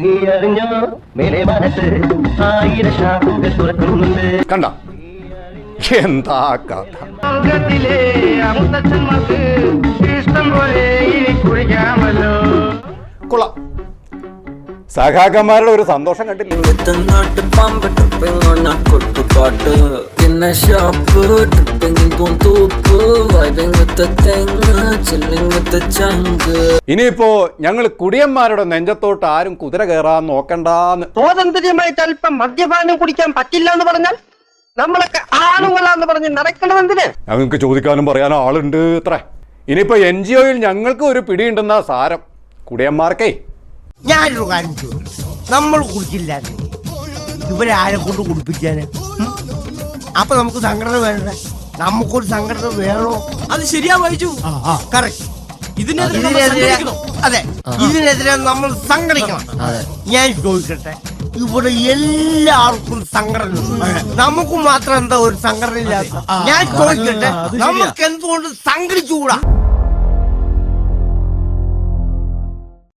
നീ അറിഞ്ഞോ മേലെ മനത്ത് 1000 ശാഖകൾ തുറക്കുന്നുണ്ട്. കണ്ട എന്താ കഥ. കൊള്ളാം. സഖാക്കന്മാരുടെ ഒരു സന്തോഷം കണ്ടില്ലേ? ഇനിയിപ്പോ ഞങ്ങൾ കുടിയന്മാരുടെ നെഞ്ചത്തോട്ട് ആരും കുതിര കയറാൻ നോക്കണ്ടെന്ന്. സ്വാതന്ത്ര്യമായിട്ട് അല്പം മദ്യപാനം കുടിക്കാൻ പറ്റില്ല എന്ന് പറഞ്ഞാൽ നമ്മളൊക്കെ ആണുങ്ങളാന്ന് പറഞ്ഞ് നടക്കേണ്ടതെന്തിന്? ഞങ്ങൾക്ക് ചോദിക്കാനും പറയാനും ആളുണ്ട് ഇത്ര. ഇനിയിപ്പോ NGOയിൽ ഞങ്ങൾക്ക് ഒരു പിടിയുണ്ടെന്നാ സാരം. കുടിയന്മാർക്കേ ഞാനൊരു കാര്യം ചോദിച്ചു, നമ്മൾ കുടിച്ചില്ലായിരുന്നു ഇവരെ ആരെ കൊണ്ട് കുടിപ്പിക്കാന്? അപ്പൊ നമുക്ക് സംഘടന വേണ്ട, നമുക്കൊരു സംഘടന വേണോ? അത് ശരിയാ വായിച്ചു. കറക്റ്റ്. അതെ, ഇതിനെതിരെ നമ്മൾ സംഘടിക്കണം. ഞാൻ ചോദിക്കട്ടെ, ഇവിടെ എല്ലാവർക്കും സംഘടന, നമുക്ക് മാത്രം എന്താ ഒരു സംഘടന ഇല്ലാത്ത? ഞാൻ ചോദിക്കട്ടെ, നമുക്ക് എന്തുകൊണ്ട് സംഘടിച്ചുകൂടാ?